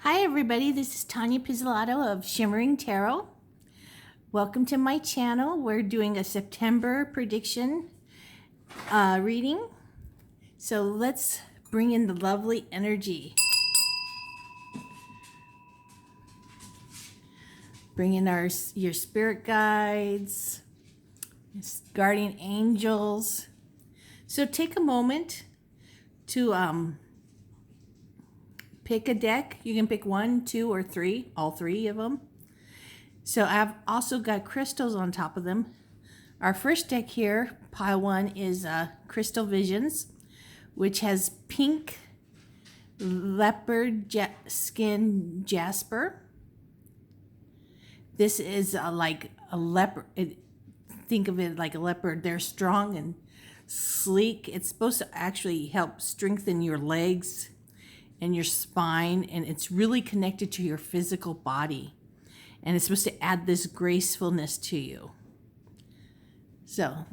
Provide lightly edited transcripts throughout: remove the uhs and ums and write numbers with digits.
Hi everybody, this is Tanya Pizzolatto of Shimmering Tarot. Welcome to my channel. We're doing a September prediction reading. So let's bring in the lovely energy. Bring in your spirit guides, guardian angels. So take a moment to pick a deck. You can pick 1, 2, or 3, all 3 of them. So I've also got crystals on top of them. Our first deck here, pile 1, is Crystal Visions, which has pink leopard skin jasper. This is like a leopard. Think of it like a leopard. They're strong and sleek. It's supposed to actually help strengthen your legs and your spine, and it's really connected to your physical body, and it's supposed to add this gracefulness to you. So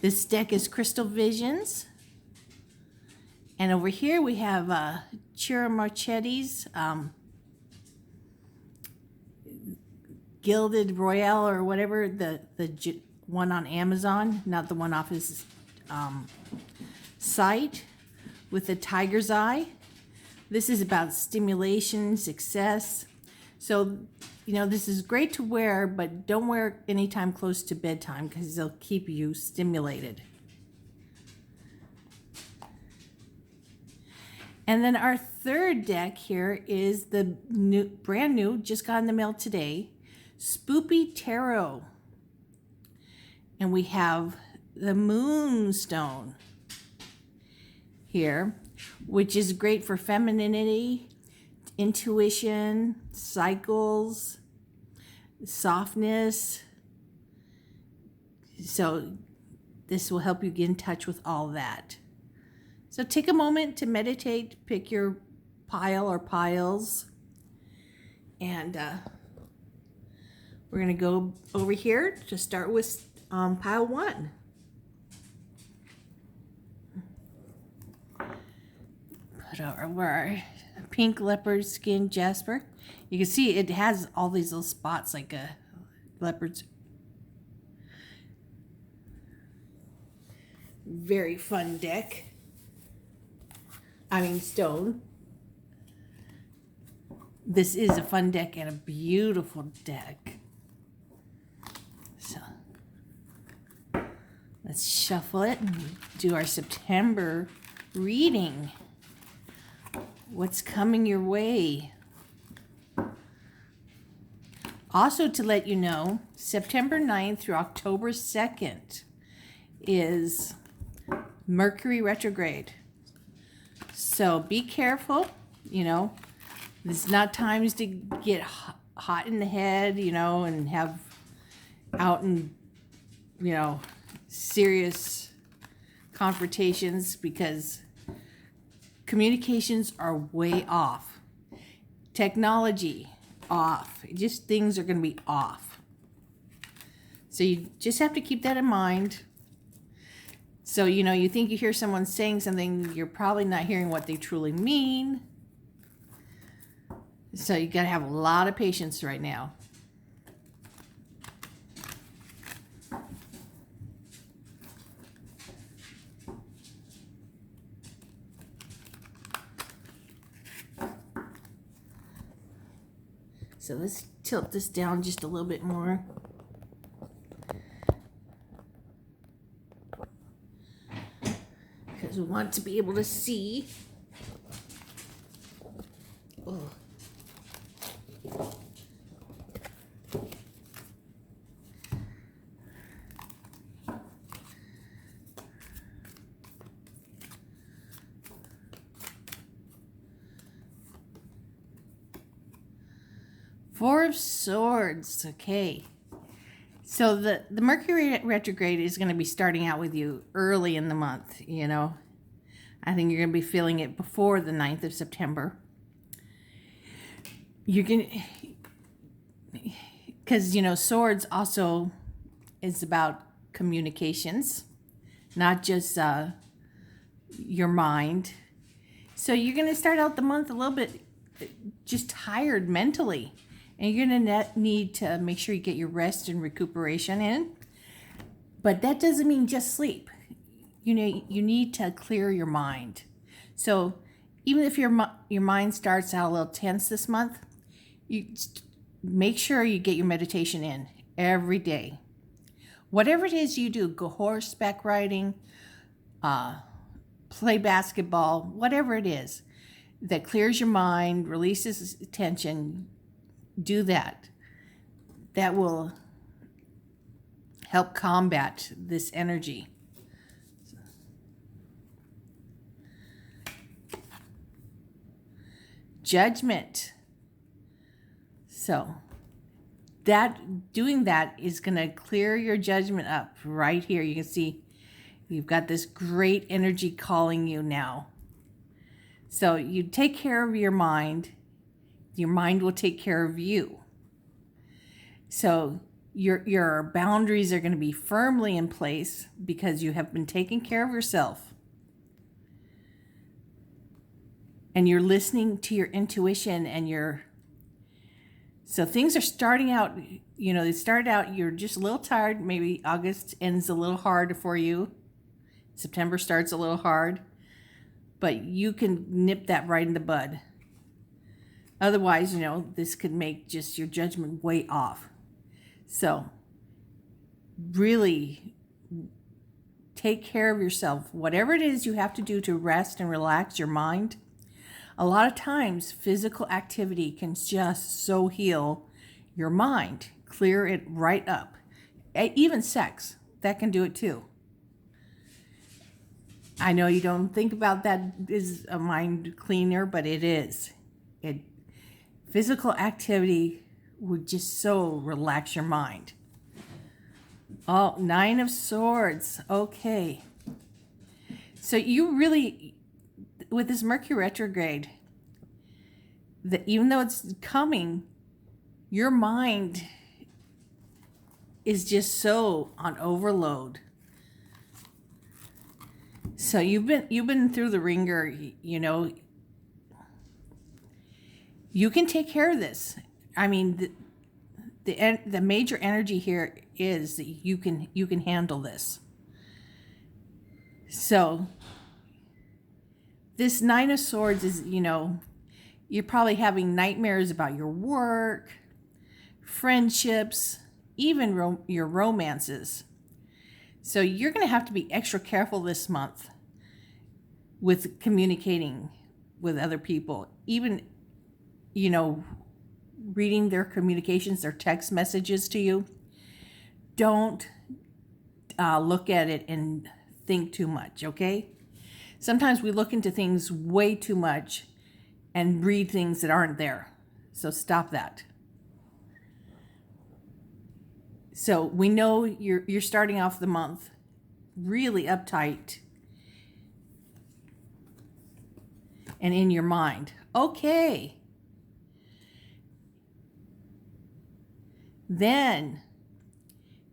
this deck is Crystal Visions, and over here we have Chiramarchetti's Gilded Royale, or whatever, the one on Amazon, not the one off his site, with the tiger's eye. This is about stimulation, success. So, this is great to wear, but don't wear it anytime close to bedtime because they'll keep you stimulated. And then our third deck here is the brand new, just got in the mail today, Spoopy Tarot. And we have the Moonstone here, which is great for femininity, intuition, cycles, softness. So this will help you get in touch with all that. So take a moment to meditate, pick your pile or piles, and we're going to go over here to start with pile 1. Put over our pink leopard skin jasper. You can see it has all these little spots like a leopard's. Very fun deck. Stone. This is a fun deck and a beautiful deck. So let's shuffle it and do our September reading. What's coming your way? Also, to let you know, September 9th through October 2nd is Mercury retrograde. So be careful. It's not times to get hot in the head, and have out and, serious confrontations, because communications are way off. Technology, off. Just things are going to be off. So you just have to keep that in mind. So, you think you hear someone saying something, you're probably not hearing what they truly mean. So you got to have a lot of patience right now. So let's tilt this down just a little bit more. Because we want to be able to see. Oh. Four of Swords. Okay. So the Mercury retrograde is going to be starting out with you early in the month, I think you're going to be feeling it before the 9th of September. You're going to, because, Swords also is about communications, not just your mind. So you're going to start out the month a little bit just tired mentally. And you're going to need to make sure you get your rest and recuperation in. But that doesn't mean just sleep. You need to clear your mind. So even if your mind starts out a little tense this month, you make sure you get your meditation in every day. Whatever it is you do, go horseback riding, play basketball, whatever it is that clears your mind, releases tension, do that. That will help combat this energy. Judgment. So doing that is going to clear your judgment up right here. You can see you've got this great energy calling you now. So you take care of your mind will take care of you. So your boundaries are going to be firmly in place because you have been taking care of yourself. And you're listening to your intuition so things are starting out, they started out, you're just a little tired. Maybe August ends a little hard for you. September starts a little hard. But you can nip that right in the bud. Otherwise, this could make just your judgment way off. So really take care of yourself. Whatever it is you have to do to rest and relax your mind, a lot of times physical activity can just so heal your mind, clear it right up. Even sex, that can do it too. I know you don't think about that as a mind cleaner, but it is. Physical activity would just so relax your mind. Oh, 9 of Swords. Okay. So you really, with this Mercury retrograde, even though it's coming, your mind is just so on overload. So you've been through the ringer, you can take care of this. I mean, the major energy here is that you can handle this. So this 9 of Swords is, you're probably having nightmares about your work, friendships, even your romances. So you're going to have to be extra careful this month with communicating with other people. Even, reading their communications, their text messages to you. Don't look at it and think too much, okay? Sometimes we look into things way too much and read things that aren't there. So stop that. So we know you're starting off the month really uptight and in your mind. Okay. Then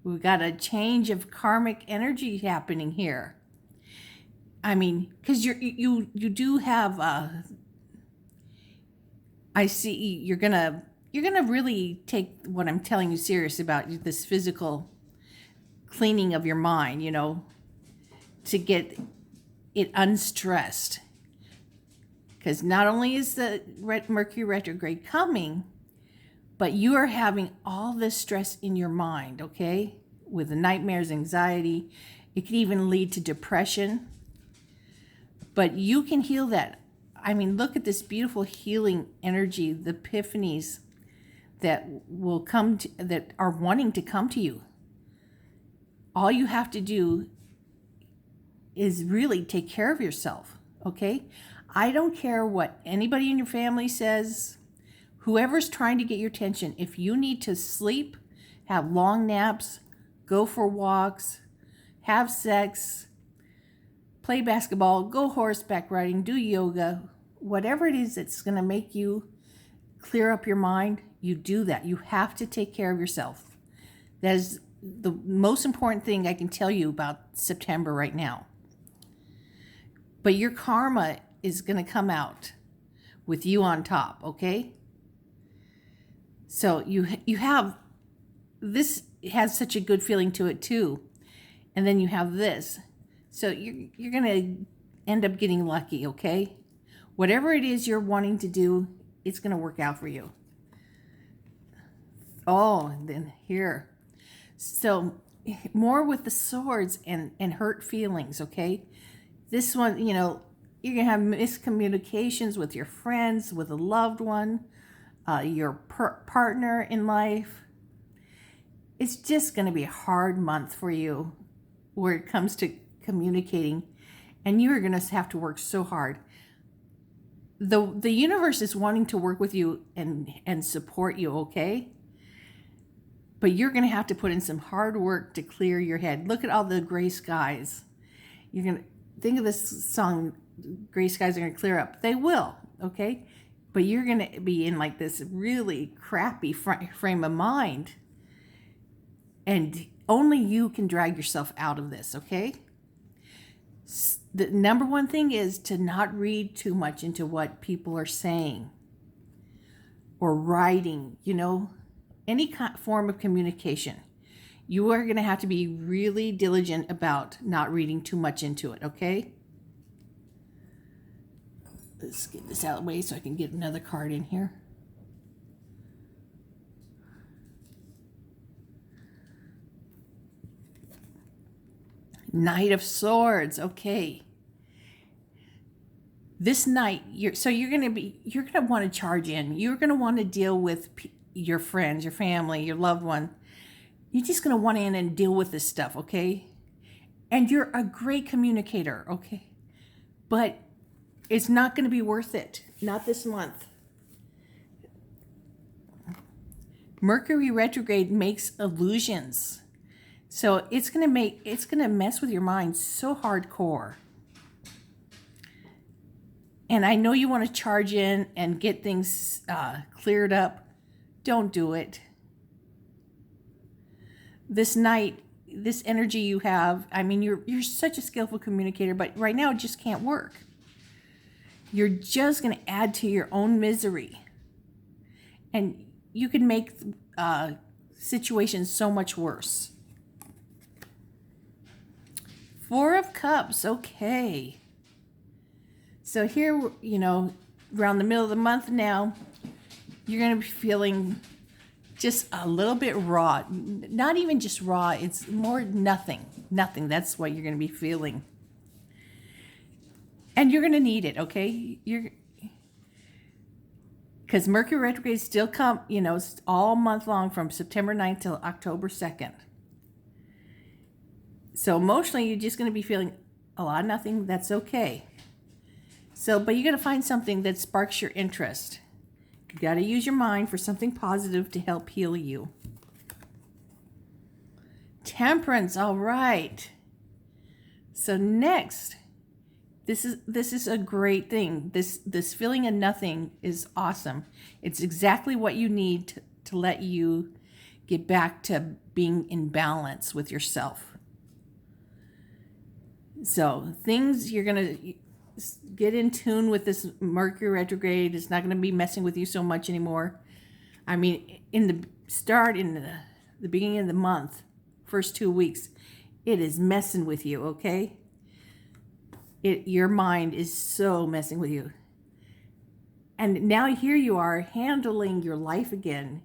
we've got a change of karmic energy happening here. I mean, because you do have I see you're gonna really take what I'm telling you serious about this physical cleaning of your mind, to get it unstressed. Because not only is the Mercury retrograde coming, but you are having all this stress in your mind, okay? With the nightmares, anxiety. It can even lead to depression. But you can heal that. I mean, look at this beautiful healing energy, the epiphanies that will come that are wanting to come to you. All you have to do is really take care of yourself, okay? I don't care what anybody in your family says. Whoever's trying to get your attention, if you need to sleep, have long naps, go for walks, have sex, play basketball, go horseback riding, do yoga, whatever it is that's going to make you clear up your mind, you do that. You have to take care of yourself. That is the most important thing I can tell you about September right now. But your karma is going to come out. with you on top, okay? So you have, this has such a good feeling to it too. And then you have this. So you're going to end up getting lucky, okay? Whatever it is you're wanting to do, it's going to work out for you. Oh, and then here. So more with the swords and hurt feelings, okay? This one, you know, you're going to have miscommunications with your friends, with a loved one, your partner in life. It's just going to be a hard month for you where it comes to communicating, and you are going to have to work so hard. The universe is wanting to work with you and support you, okay? But you're going to have to put in some hard work to clear your head. Look at all the gray skies. You're going to think of this song, gray skies are going to clear up. They will, okay? But you're going to be in like this really crappy frame of mind. And only you can drag yourself out of this, okay? The number one thing is to not read too much into what people are saying or writing, you know, any form of communication. You are going to have to be really diligent about not reading too much into it, okay? Let's get this out of the way so I can get another card in here. Knight of Swords, okay. This night, you're going to want to charge in. You're going to want to deal with your friends, your family, your loved one. You're just going to want in and deal with this stuff, okay? And you're a great communicator, okay? But it's not going to be worth it. Not this month. Mercury retrograde makes illusions. So it's going to mess with your mind so hardcore. And I know you want to charge in and get things cleared up. Don't do it. This night, this energy you have, I mean, you're such a skillful communicator, but right now it just can't work. You're just going to add to your own misery. And you can make situations so much worse. Four of Cups, okay. So here, you know, around the middle of the month now, you're going to be feeling just a little bit raw. Not even just raw, it's more nothing. Nothing, that's what you're going to be feeling. And you're going to need it, okay? Because Mercury retrograde still come, you know, all month long from September 9th till October 2nd. So emotionally, you're just going to be feeling a lot of nothing. That's okay. So, but you got to find something that sparks your interest. You got to use your mind for something positive to help heal you. Temperance, all right. So next, this is a great thing. This feeling of nothing is awesome. It's exactly what you need to let you get back to being in balance with yourself. So things you're going to get in tune with this Mercury retrograde. It's not going to be messing with you so much anymore. I mean, in the beginning of the month, first 2 weeks, it is messing with you, okay? Your mind is so messing with you. And now here you are handling your life again.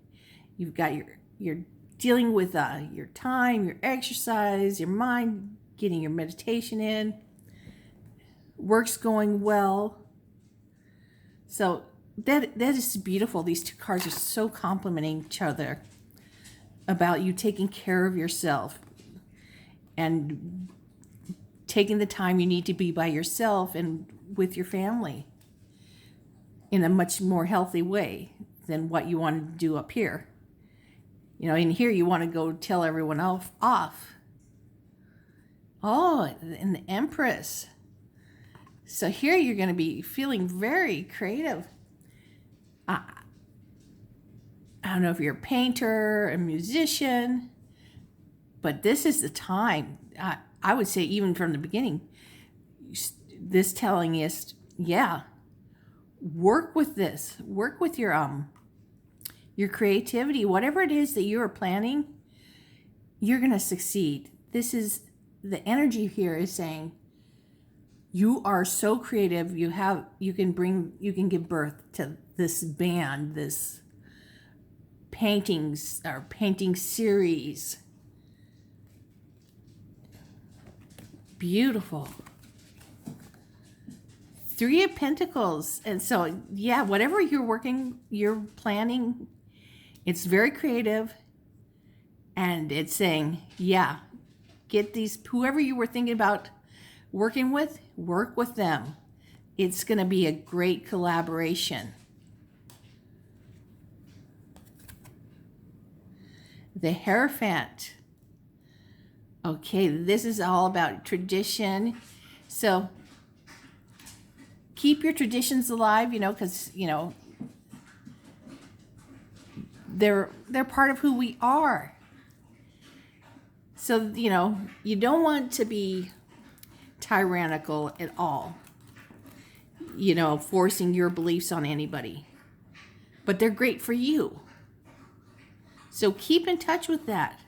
You've got you're dealing with your time, your exercise, your mind, getting your meditation in. Work's going well. So that is beautiful. These two cards are so complementing each other about you taking care of yourself and taking the time you need to be by yourself and with your family in a much more healthy way than what you wanted to do up here. You know, in here you want to go tell everyone off. Oh, and the Empress. So here you're going to be feeling very creative. I don't know if you're a painter, a musician, but this is the time. I would say even from the beginning, this telling is, yeah, work with this. Work with your creativity. Whatever it is that you are planning, you're going to succeed. This is the energy here is saying you are so creative. You can give birth to this band, this painting series. Beautiful. Three of Pentacles. And so, yeah, whatever you're planning, it's very creative. And it's saying, yeah, get these, whoever you were thinking about working with, work with them. It's going to be a great collaboration. The Hierophant. Okay, this is all about tradition. So keep your traditions alive, because, they're part of who we are. So, you don't want to be tyrannical at all, forcing your beliefs on anybody. But they're great for you. So keep in touch with that.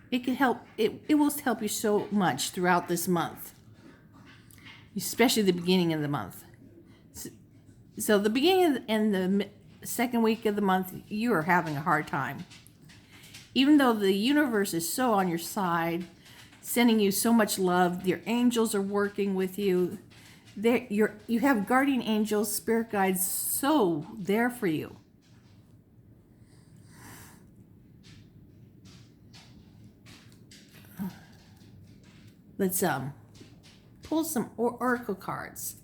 It can help. It will help you so much throughout this month, especially the beginning of the month. So the beginning and the second week of the month, you are having a hard time. Even though the universe is so on your side, sending you so much love, your angels are working with you. You have guardian angels, spirit guides, so there for you. Let's pull some oracle cards.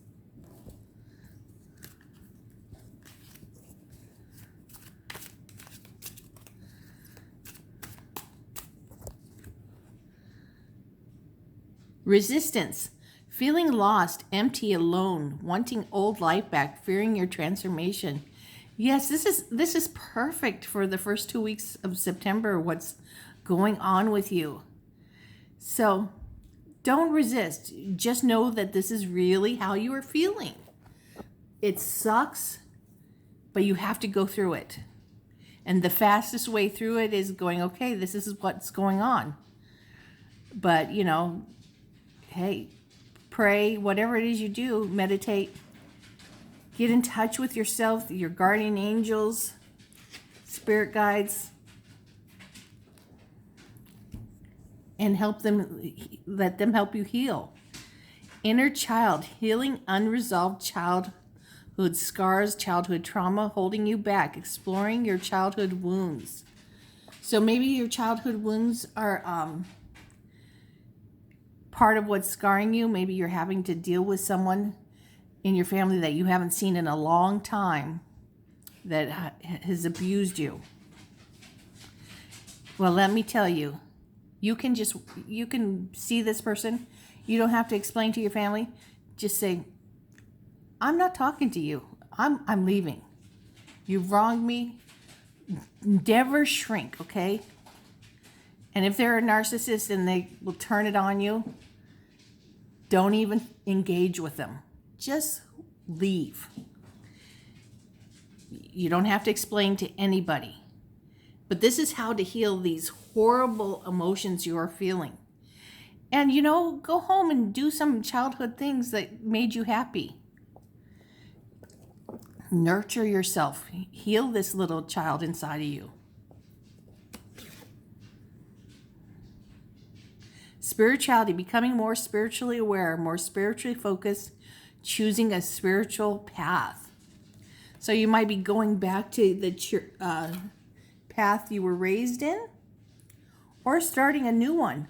Resistance. Feeling lost, empty, alone, wanting old life back, fearing your transformation. Yes, this is perfect for the first 2 weeks of September, what's going on with you. So don't resist. Just know that this is really how you are feeling. It sucks, but you have to go through it. And the fastest way through it is going, okay, this is what's going on. But, hey, pray, whatever it is you do, meditate, get in touch with yourself, your guardian angels, spirit guides, and let them help you heal. Inner child, healing unresolved childhood scars, childhood trauma holding you back, exploring your childhood wounds. So maybe your childhood wounds are part of what's scarring you. Maybe you're having to deal with someone in your family that you haven't seen in a long time that has abused you. Well, let me tell you, you can see this person. You don't have to explain to your family. Just say, I'm not talking to you. I'm leaving. You've wronged me. Never shrink, okay? And if they're a narcissist and they will turn it on you, don't even engage with them. Just leave. You don't have to explain to anybody. But this is how to heal these horrible emotions you are feeling. And, go home and do some childhood things that made you happy. Nurture yourself. Heal this little child inside of you. Spirituality, becoming more spiritually aware, more spiritually focused, choosing a spiritual path. So you might be going back to the path you were raised in, or starting a new one.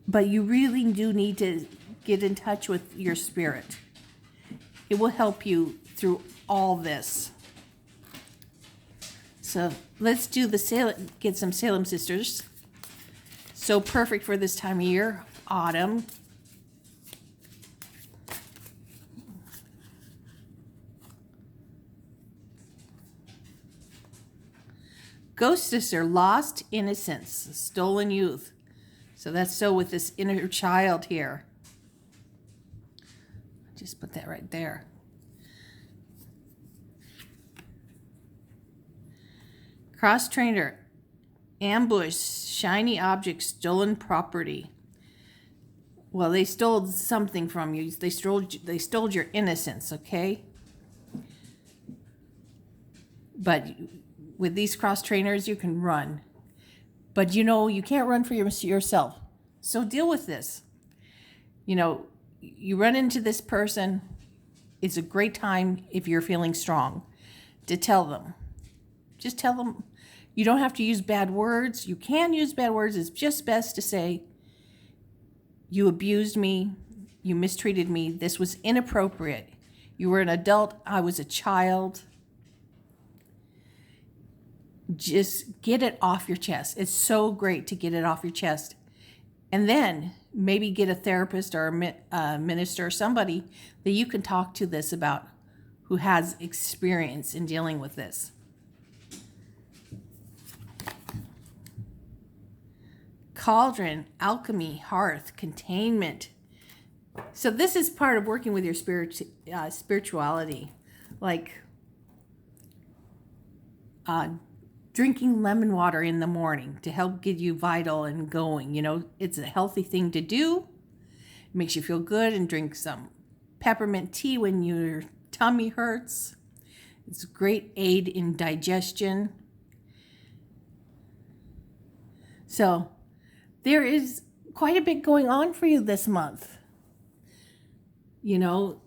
But you really do need to get in touch with your spirit. It will help you through all this. So let's do get some Salem Sisters. So perfect for this time of year, autumn. Ghost sister, lost innocence, stolen youth. So that's so with this inner child here. Just put that right there. Cross trainer, ambush, shiny object, stolen property. Well, they stole something from you. They stole your innocence, okay? But with these cross trainers, you can run. But you can't run for yourself. So deal with this. You run into this person. It's a great time, if you're feeling strong, to tell them. Just tell them. You don't have to use bad words. You can use bad words. It's just best to say, you abused me. You mistreated me. This was inappropriate. You were an adult. I was a child. Just get it off your chest. It's so great to get it off your chest. And then maybe get a therapist or a minister or somebody that you can talk to this about, who has experience in dealing with this. Cauldron, alchemy, hearth, containment. So this is part of working with your spirituality, like drinking lemon water in the morning to help get you vital and going. It's a healthy thing to do. It makes you feel good. And drink some peppermint tea when your tummy hurts. It's a great aid in digestion. So there is quite a bit going on for you this month. Your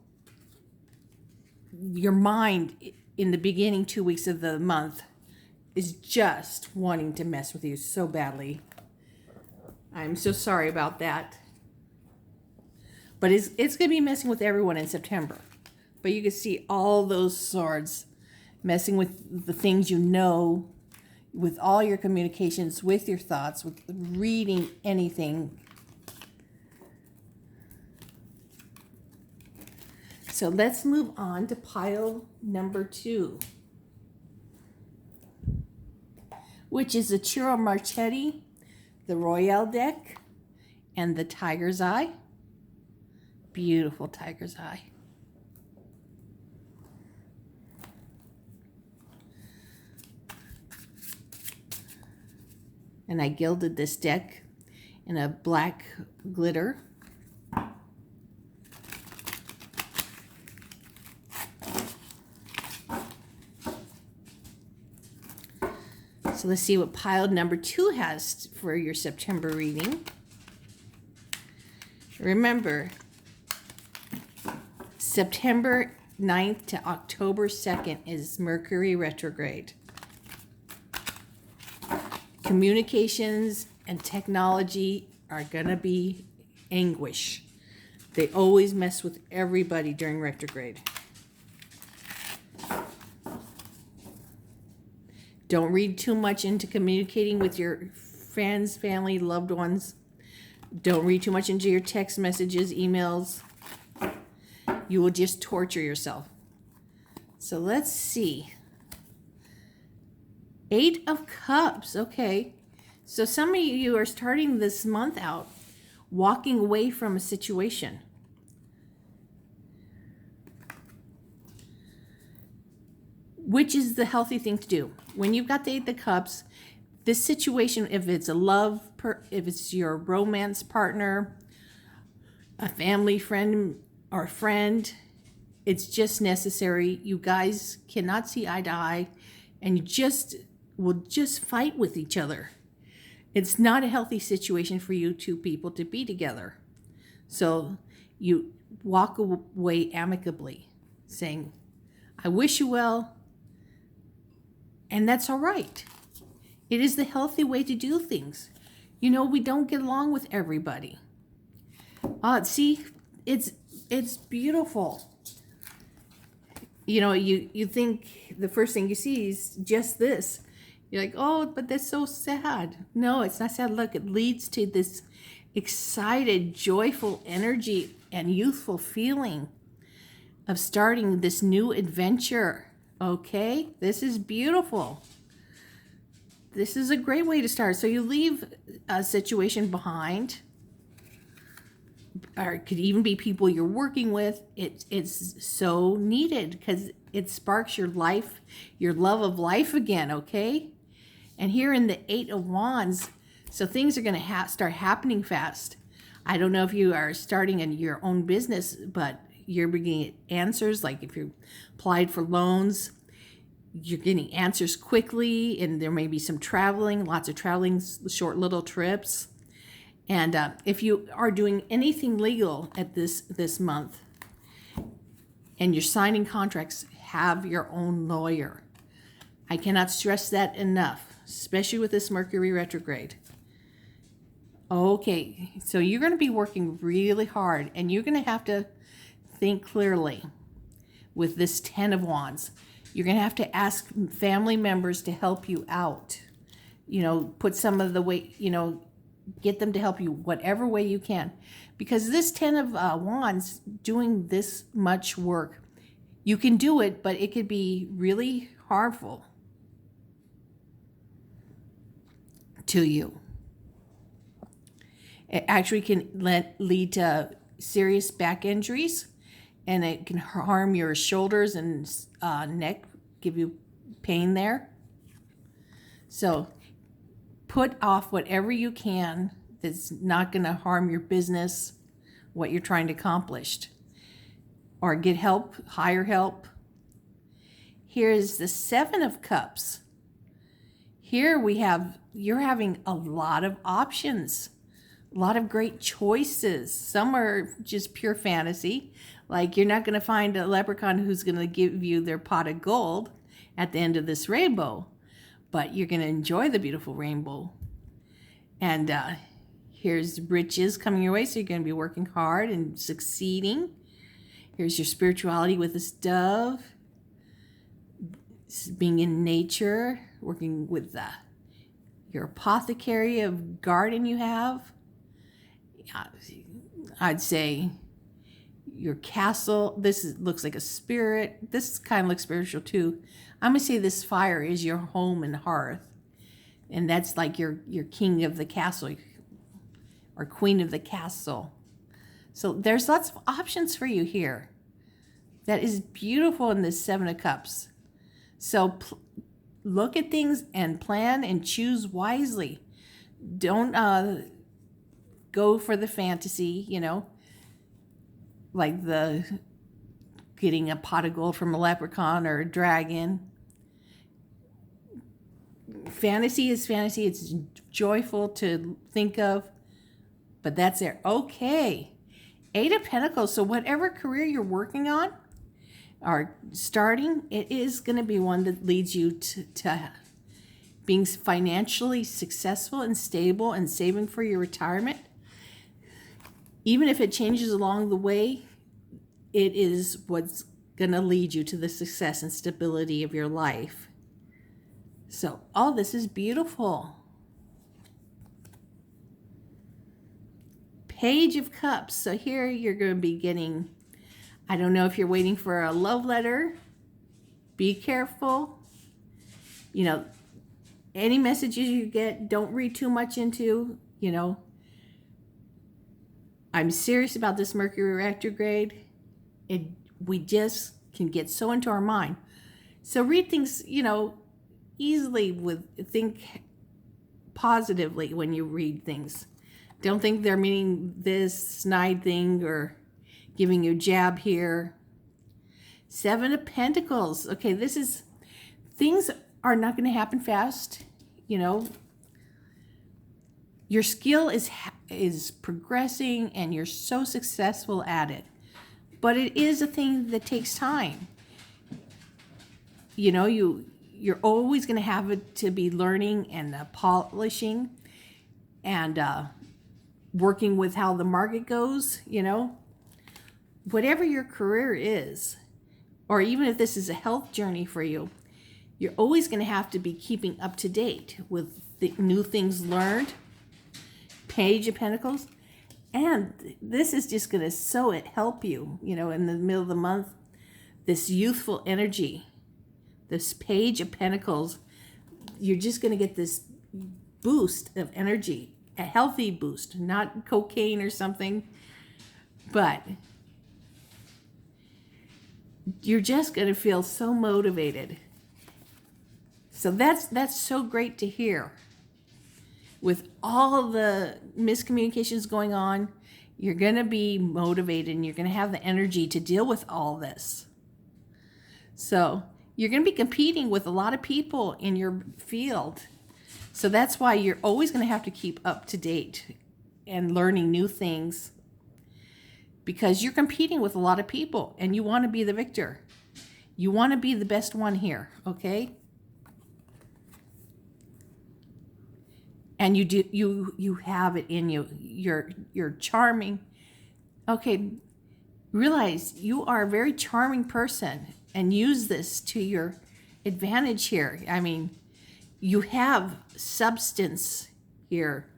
mind in the beginning 2 weeks of the month is just wanting to mess with you so badly. I'm so sorry about that. But it's going to be messing with everyone in September. But you can see all those swords messing with the things with all your communications, with your thoughts, with reading anything. So let's move on to pile number 2, which is the Chiro Marchetti, the Royale deck, and the Tiger's Eye. Beautiful Tiger's Eye. And I gilded this deck in a black glitter. So let's see what pile number 2 has for your September reading. Remember, September 9th to October 2nd is Mercury retrograde. Communications and technology are going to be anguish. They always mess with everybody during retrograde. Don't read too much into communicating with your friends, family, loved ones. Don't read too much into your text messages, emails. You will just torture yourself. So let's see. 8 of Cups. Okay. So some of you are starting this month out walking away from a situation. Which is the healthy thing to do. When you've got the 8 of Cups, this situation, if it's if it's your romance partner, a family friend or friend, it's just necessary. You guys cannot see eye to eye, and you will just fight with each other. It's not a healthy situation for you two people to be together. So you walk away amicably, saying, I wish you well, and that's all right. It is the healthy way to do things. We don't get along with everybody. See, it's beautiful. You think the first thing you see is just this. You're like, oh, but that's so sad. No, it's not sad. Look, it leads to this excited, joyful energy and youthful feeling of starting this new adventure. Okay, this is beautiful. This is a great way to start. So you leave a situation behind, or it could even be people you're working with. It's so needed because it sparks your life, your love of life again, okay? And here in the Eight of Wands, so things are going to start happening fast. I don't know if you are starting your own business, but you're getting answers. Like if you applied for loans, you're getting answers quickly, and there may be some traveling, lots of traveling, short little trips. And if you are doing anything legal at this month and you're signing contracts, have your own lawyer. I cannot stress that enough, especially with this Mercury retrograde. Okay, so you're going to be working really hard, and you're going to have to think clearly with this 10 of Wands. You're going to have to ask family members to help you out. Put some of the weight, get them to help you whatever way you can. Because this 10 of Wands, doing this much work, you can do it, but it could be really harmful to you. It actually can lead to serious back injuries, and it can harm your shoulders and neck, give you pain there. So put off whatever you can that's not going to harm your business, what you're trying to accomplish. Or get help, hire help. Here's the 7 of Cups. Here you're having a lot of options. A lot of great choices. Some are just pure fantasy. Like you're not going to find a leprechaun who's going to give you their pot of gold at the end of this rainbow. But you're going to enjoy the beautiful rainbow. And here's riches coming your way. So you're going to be working hard and succeeding. Here's your spirituality with this dove. Being in nature. Working with your apothecary of garden you have. I'd say your castle. This looks like a spirit. This kind of looks spiritual too. I'm going to say this fire is your home and hearth. And that's like your king of the castle or queen of the castle. So there's lots of options for you here. That is beautiful in this 7 of Cups. So look at things and plan and choose wisely. Don't go for the fantasy, like the getting a pot of gold from a leprechaun or a dragon. Fantasy is fantasy. It's joyful to think of, but that's there. Okay. 8 of Pentacles. So whatever career you're working on or starting, it is going to be one that leads you to being financially successful and stable and saving for your retirement. Even if it changes along the way, it is what's going to lead you to the success and stability of your life. So, all this is beautiful. Page of Cups. So here you're going to be getting, I don't know if you're waiting for a love letter. Be careful. Any messages you get, don't read too much into, I'm serious about this Mercury retrograde. We just can get so into our mind. So read things, easily think positively when you read things. Don't think they're meaning this snide thing or giving you a jab here. 7 of Pentacles. Okay, things are not going to happen fast. Your skill is progressing and you're so successful at it. But it is a thing that takes time. You're always going to have it to be learning and polishing and working with how the market goes, Whatever your career is, or even if this is a health journey for you, you're always going to have to be keeping up to date with the new things learned. Page of Pentacles. And this is just going to help you, in the middle of the month, this youthful energy, this Page of Pentacles, you're just going to get this boost of energy, a healthy boost, not cocaine or something, but you're just going to feel so motivated, So that's so great to hear. With all the miscommunications going on, you're going to be motivated and you're going to have the energy to deal with all this. So you're going to be competing with a lot of people in your field. So that's why you're always going to have to keep up to date and learning new things, because you're competing with a lot of people and you want to be the victor. You want to be the best one here, okay? And you have it in you. You're charming. Okay, realize you are a very charming person and use this to your advantage here. I mean, you have substance here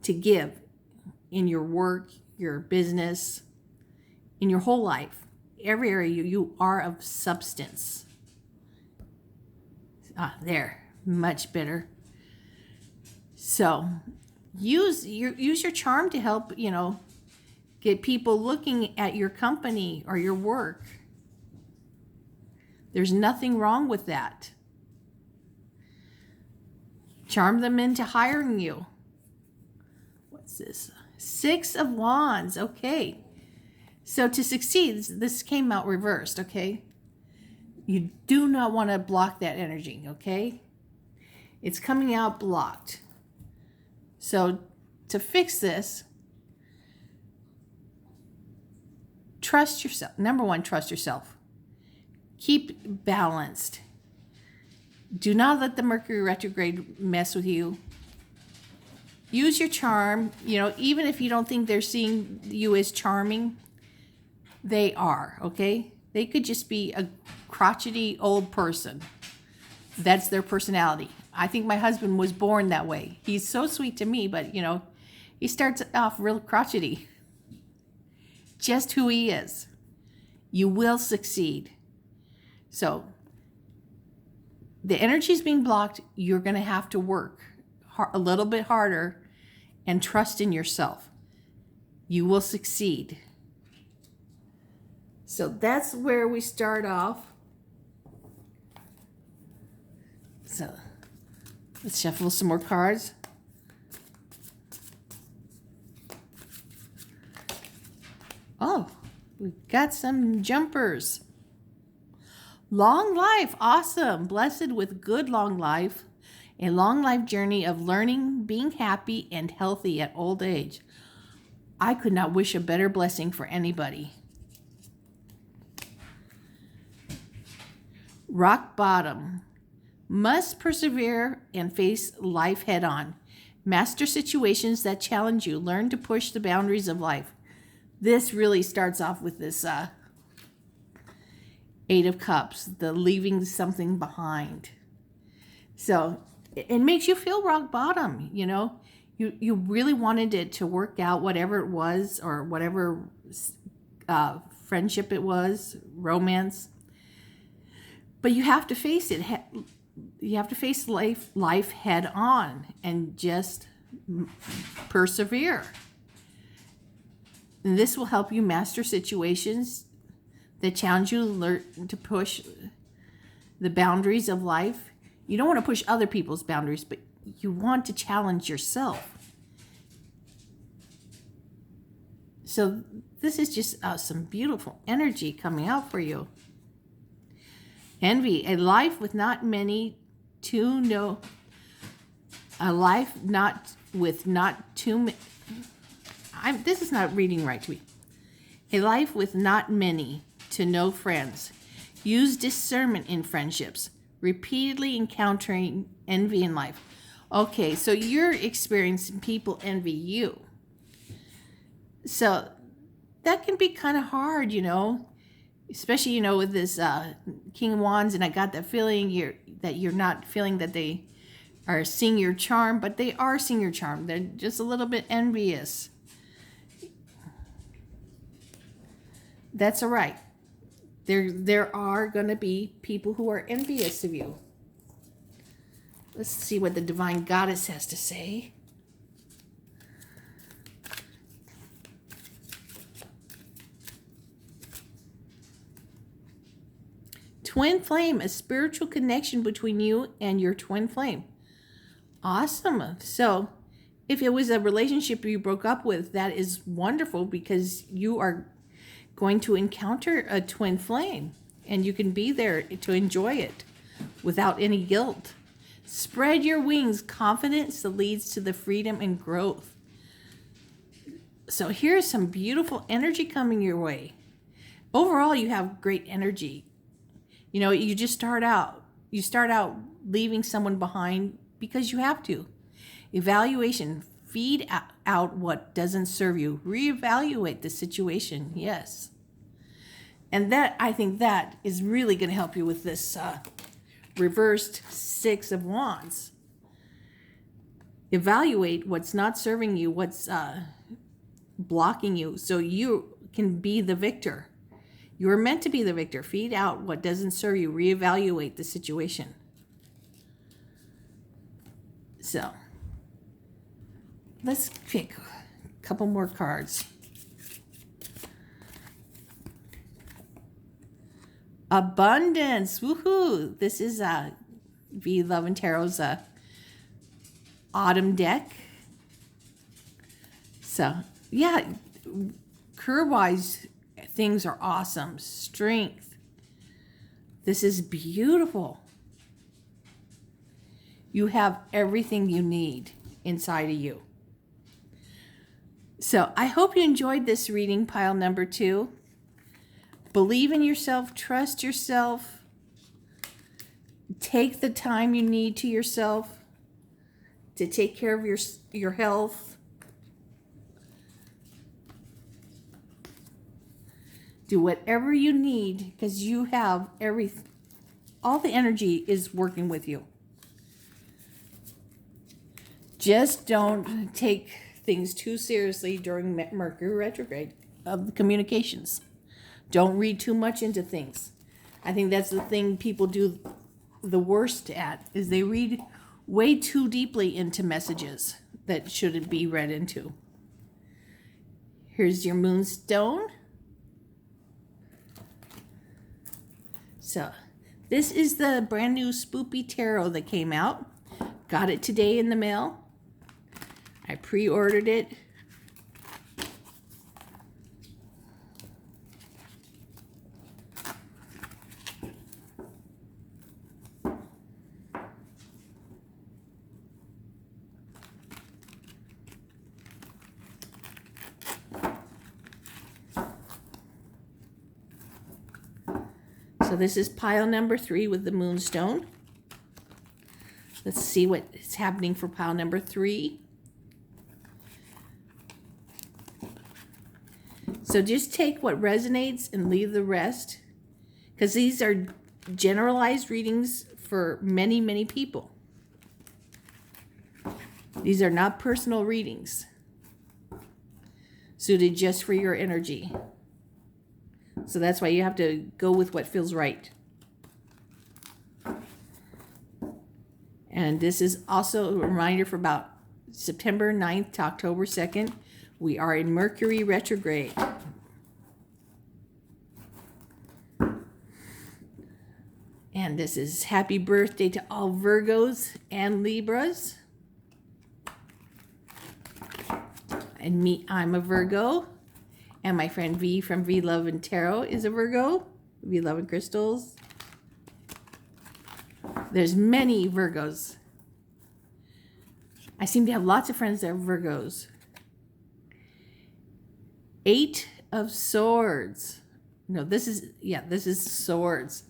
to give in your work, your business, in your whole life. Every area you are of substance. There, much better. So use your charm to help, get people looking at your company or your work. There's nothing wrong with that. Charm them into hiring you. What's this? 6 of Wands. Okay. So to succeed, this came out reversed, okay? You do not want to block that energy, okay? It's coming out blocked. So to fix this, trust yourself. Number 1, trust yourself. Keep balanced. Do not let the Mercury retrograde mess with you. Use your charm. Even if you don't think they're seeing you as charming, they are, okay? They could just be a crotchety old person. That's their personality. I think my husband was born that way. He's so sweet to me, but, he starts off real crotchety. Just who he is. You will succeed. So, the energy is being blocked. You're going to have to work a little bit harder and trust in yourself. You will succeed. So that's where we start off. So let's shuffle some more cards. Oh, we've got some jumpers. Long life, awesome. Blessed with good long life. A long life journey of learning, being happy and healthy at old age. I could not wish a better blessing for anybody. Rock bottom. Must persevere and face life head on. Master situations that challenge you. Learn to push the boundaries of life. This really starts off with this 8 of Cups, the leaving something behind. So it makes you feel rock bottom, You really wanted it to work out, whatever it was, or whatever friendship it was, romance. But you have to face it. You have to face life head on and just persevere. And this will help you master situations that challenge you, learn to push the boundaries of life. You don't want to push other people's boundaries, but you want to challenge yourself. So this is just some beautiful energy coming out for you. Envy, a life with not many to know. A life not with not too many. This is not reading right to me. A life with not many to no friends. Use discernment in friendships. Repeatedly encountering envy in life. Okay, so you're experiencing people envy you. So that can be kind of hard, especially, with this King of Wands, and I got that feeling that you're not feeling that they are seeing your charm, but they are seeing your charm. They're just a little bit envious. That's all right. There are going to be people who are envious of you. Let's see what the Divine Goddess has to say. twin flame, a spiritual connection between you and your twin flame. Awesome. So if it was a relationship you broke up with, that is wonderful because you are going to encounter a twin flame and you can be there to enjoy it without any guilt. Spread your wings, confidence that leads to the freedom and growth. So here's some beautiful energy coming your way. Overall, you have great energy. You know, you start out leaving someone behind because you have to. Evaluation, feed out what doesn't serve you. Reevaluate the situation, yes. And that, I think that is really going to help you with this reversed Six of Wands. Evaluate what's not serving you, what's blocking you, so you can be the victor. You are meant to be the victor. Feed out what doesn't serve you. Reevaluate the situation. So, let's pick a couple more cards. Abundance. Woohoo! This is V Love and Tarot's autumn deck. So, yeah, career-wise, things are awesome. Strength. This is beautiful. You have everything you need inside of you. So I hope you enjoyed this reading, pile number 2. Believe in yourself. Trust yourself. Take the time you need to yourself to take care of your health. Do whatever you need because you have everything. All the energy is working with you. Just don't take things too seriously during Mercury retrograde of the communications. Don't read too much into things. I think that's the thing people do the worst at, is they read way too deeply into messages that shouldn't be read into. Here's your moonstone. So, this is the brand new Spoopy Tarot that came out. Got it today in the mail. I pre-ordered it. So this is pile number 3 with the moonstone. Let's see what is happening for pile number 3. So just take what resonates and leave the rest, because these are generalized readings for many, many people. These are not personal readings suited just for your energy. So that's why you have to go with what feels right. And this is also a reminder for about September 9th to October 2nd. We are in Mercury retrograde. And this is happy birthday to all Virgos and Libras. And me, I'm a Virgo. And my friend V from V Love and Tarot is a Virgo. V Love and Crystals. There's many Virgos. I seem to have lots of friends that are Virgos. 8 of Swords. No, this is Swords.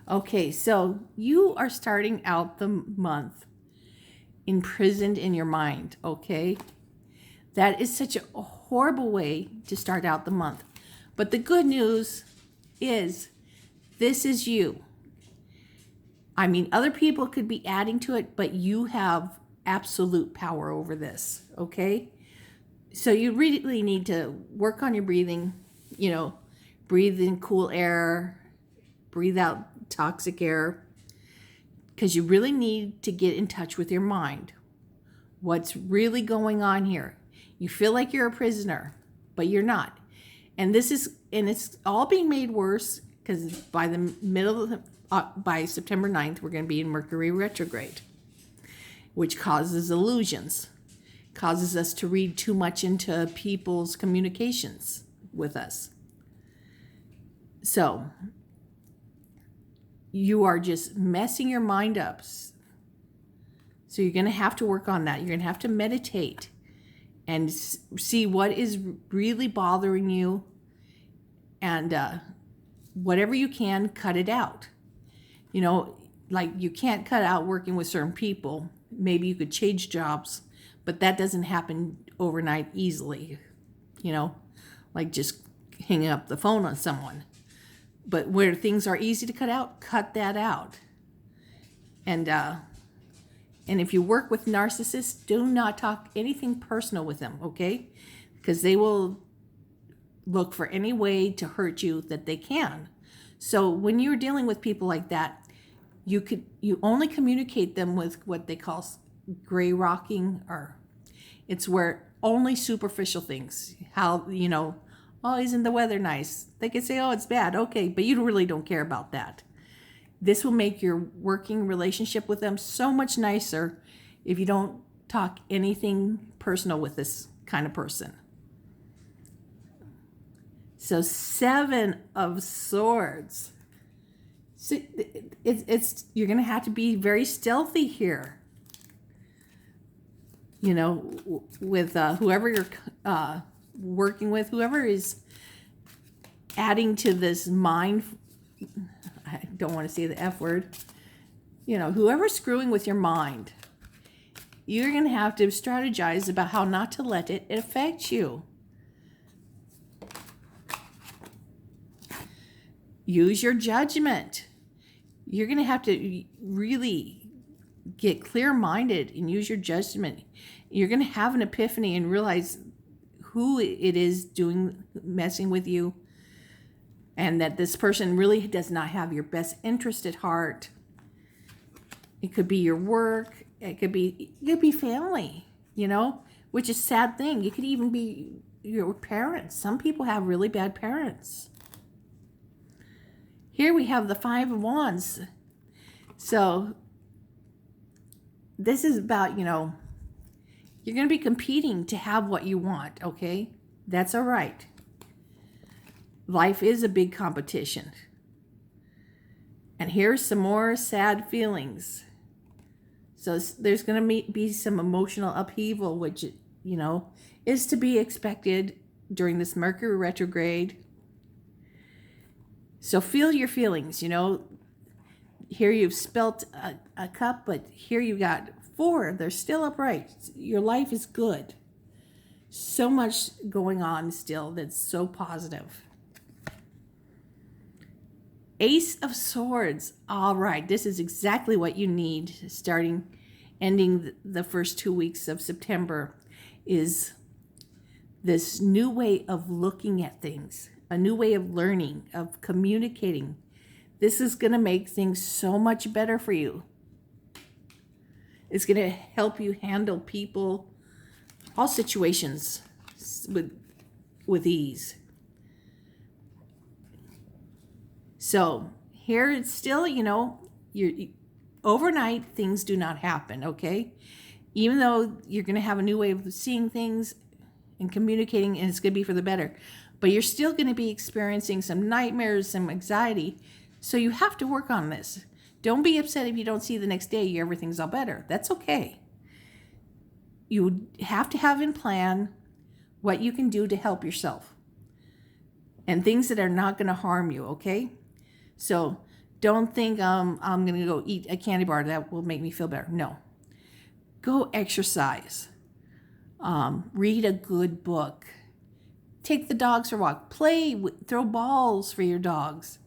Okay, so you are starting out the month imprisoned in your mind, okay? That is such a horrible way to start out the month. But the good news is this is you. I mean, other people could be adding to it, but you have absolute power over this, okay? So you really need to work on your breathing, you know, breathe in cool air, breathe out toxic air, because you really need to get in touch with your mind. What's really going on here? You feel like you're a prisoner, but you're not. And it's all being made worse because by September 9th, we're going to be in Mercury retrograde, which causes illusions, causes us to read too much into people's communications with us. So you are just messing your mind up. So you're going to have to work on that. You're going to have to meditate and see what is really bothering you, and whatever you can, cut it out. You know, like you can't cut out working with certain people. Maybe you could change jobs, but that doesn't happen overnight easily. You know, like just hanging up the phone on someone. But where things are easy to cut out, cut that out. And if you work with narcissists, do not talk anything personal with them, okay? Because they will look for any way to hurt you that they can. So when you're dealing with people like that, you only communicate them with what they call gray rocking, or it's where only superficial things. How, you know, oh, isn't the weather nice? They can say, oh, it's bad. Okay, but you really don't care about that. This will make your working relationship with them so much nicer if you don't talk anything personal with this kind of person. So 7 of Swords. So you're going to have to be very stealthy here. You know, with whoever you're working with, whoever is adding to this mind, I don't want to say the F word, you know, whoever's screwing with your mind, you're going to have to strategize about how not to let it affect you. Use your judgment. You're going to have to really get clear-minded and use your judgment. You're going to have an epiphany and realize who it is messing with you, and that this person really does not have your best interest at heart. It could be your work. It could be family, you know, which is a sad thing. It could even be your parents. Some people have really bad parents. Here we have the 5 of Wands. So this is about, you know, you're going to be competing to have what you want, okay? That's all right. Life is a big competition. And here's some more sad feelings. So there's going to be some emotional upheaval, which, you know, is to be expected during this Mercury retrograde. So feel your feelings, you know. Here you've spelt a cup, but here you got 4. They're still upright. Your life is good. So much going on still that's so positive. Ace of Swords. All right, this is exactly what you need ending the first 2 weeks of September, is this new way of looking at things, a new way of learning, of communicating. This is going to make things so much better for you. It's going to help you handle people, all situations with ease. So here it's still, you know, overnight things do not happen, okay? Even though you're going to have a new way of seeing things and communicating, and it's going to be for the better, but you're still going to be experiencing some nightmares, some anxiety. So you have to work on this. Don't be upset if you don't see the next day everything's all better. That's okay. You have to have in plan what you can do to help yourself and things that are not going to harm you, okay? So don't think I'm going to go eat a candy bar that will make me feel better. No. Go exercise. Read a good book. Take the dogs for a walk. Play, throw balls for your dogs.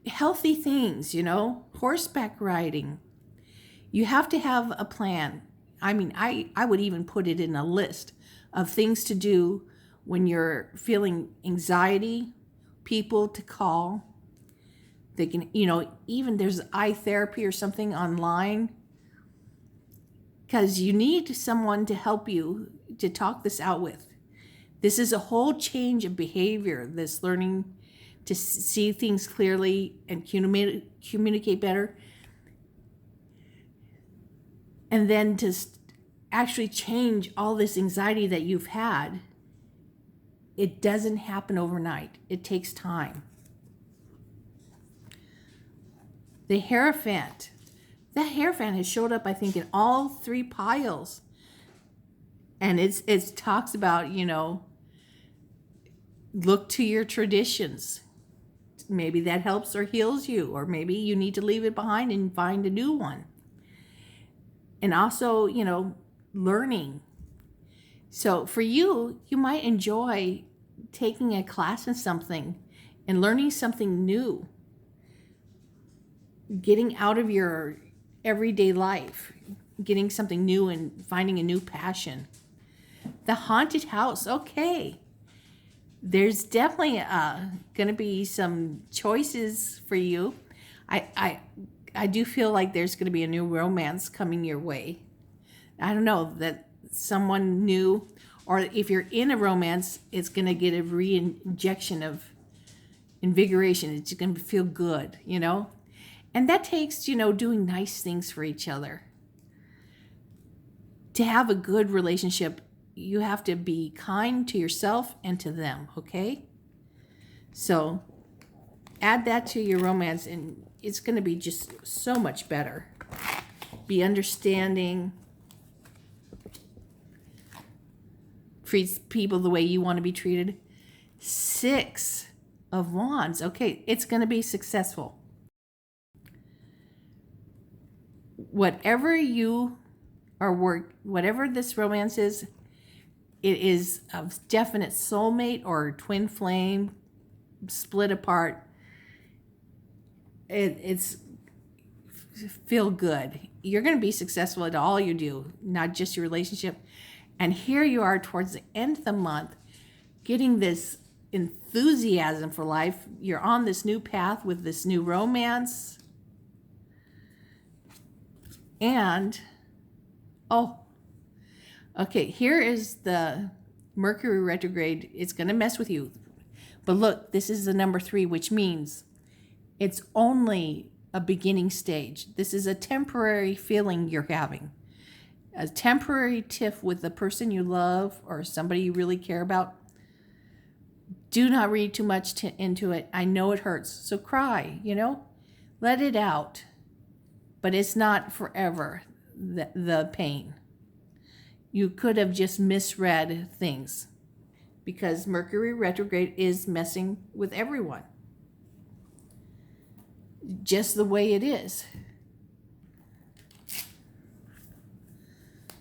Healthy things, you know, horseback riding. You have to have a plan. I mean, I would even put it in a list of things to do when you're feeling anxiety, people to call. They can, you know, even there's eye therapy or something online, because you need someone to help you to talk this out with. This is a whole change of behavior, this learning to see things clearly and communicate better. And then to actually change all this anxiety that you've had. It doesn't happen overnight. It takes time. The Hierophant. That Hierophant has showed up, I think, in all three piles. And it talks about, look to your traditions. Maybe that helps or heals you, or maybe you need to leave it behind and find a new one. And also, learning. So for you, you might enjoy taking a class in something and learning something new. Getting out of your everyday life, getting something new and finding a new passion. The haunted house, okay. There's definitely going to be some choices for you. I do feel like there's going to be a new romance coming your way. I don't know, that someone new, or if you're in a romance, it's going to get a re-injection of invigoration. It's going to feel good, And that takes, doing nice things for each other. To have a good relationship, you have to be kind to yourself and to them, okay? So add that to your romance and it's going to be just so much better. Be understanding. Treats people the way you want to be treated. 6 of Wands. Okay, it's going to be successful. Whatever you are whatever this romance is, it is a definite soulmate or twin flame, split apart. It's feel good. You're going to be successful at all you do, not just your relationship. And here you are towards the end of the month, getting this enthusiasm for life. You're on this new path with this new romance. And, okay, here is the Mercury retrograde. It's going to mess with you. But look, this is the number 3, which means it's only a beginning stage. This is a temporary feeling you're having. A temporary tiff with the person you love or somebody you really care about. Do not read too much into it. I know it hurts. So cry, Let it out. But it's not forever, the pain. You could have just misread things because Mercury retrograde is messing with everyone. Just the way it is.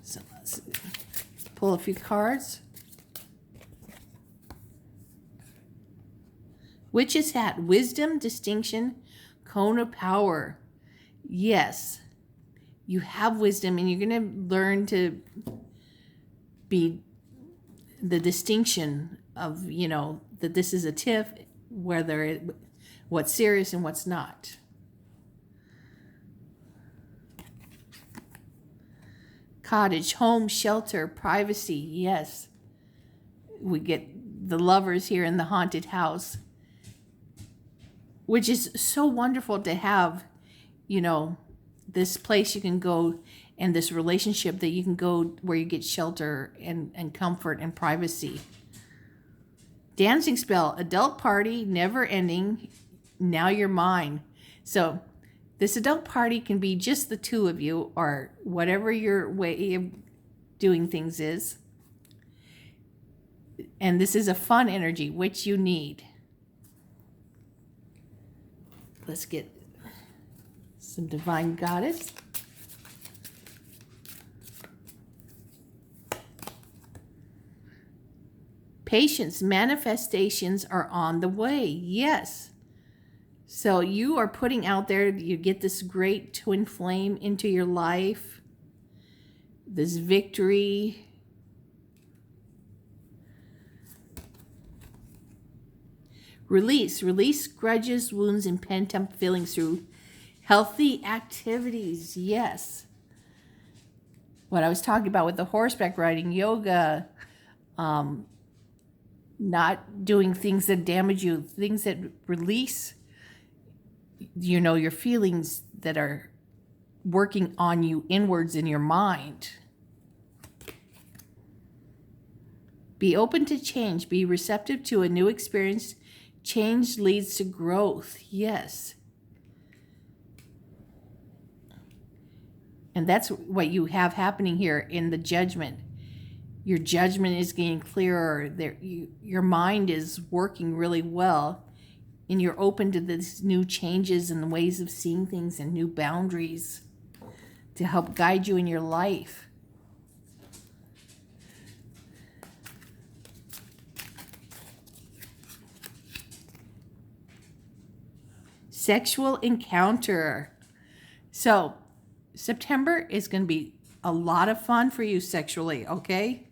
So let's pull a few cards. Witch's hat, wisdom, distinction, cone of power. Yes, you have wisdom and you're going to learn to be the distinction of, that this is a tiff, what's serious and what's not. Cottage, home, shelter, privacy. Yes, we get the lovers here in the haunted house, which is so wonderful to have, this place you can go and this relationship that you can go where you get shelter and comfort and privacy. Dancing spell, adult party, never ending. Now you're mine. So this adult party can be just the two of you or whatever your way of doing things is. And this is a fun energy, which you need. Let's get some divine goddess. Patience, manifestations are on the way. Yes. So you are putting out there, you get this great twin flame into your life. This victory. Release grudges, wounds, and pent-up feelings through healthy activities. Yes. What I was talking about with the horseback riding, yoga, not doing things that damage you, things that release, your feelings that are working on you inwards in your mind. Be open to change. Be receptive to a new experience. Change leads to growth. Yes. And that's what you have happening here in the judgment. Your judgment is getting clearer. Your mind is working really well. And you're open to these new changes and ways of seeing things and new boundaries to help guide you in your life. Sexual encounter. So September is going to be a lot of fun for you sexually, okay?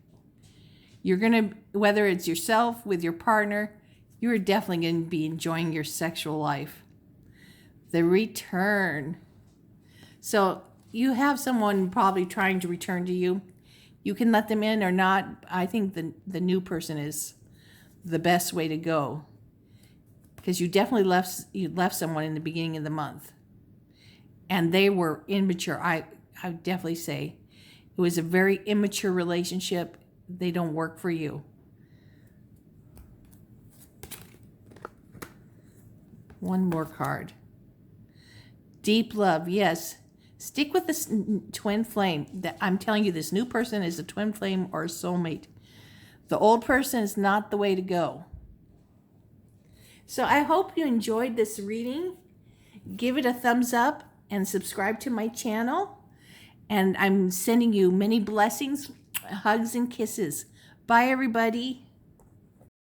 You're going to, whether it's yourself, with your partner, you are definitely going to be enjoying your sexual life. The return. So you have someone probably trying to return to you. You can let them in or not. I think the new person is the best way to go, because you definitely left someone in the beginning of the month, and they were immature. I would definitely say it was a very immature relationship. They don't work for you. One more card. Deep love. Yes. Stick with this twin flame. I'm telling you, this new person is a twin flame or a soulmate. The old person is not the way to go. So I hope you enjoyed this reading. Give it a thumbs up and subscribe to my channel. And I'm sending you many blessings, hugs, and kisses. Bye, everybody.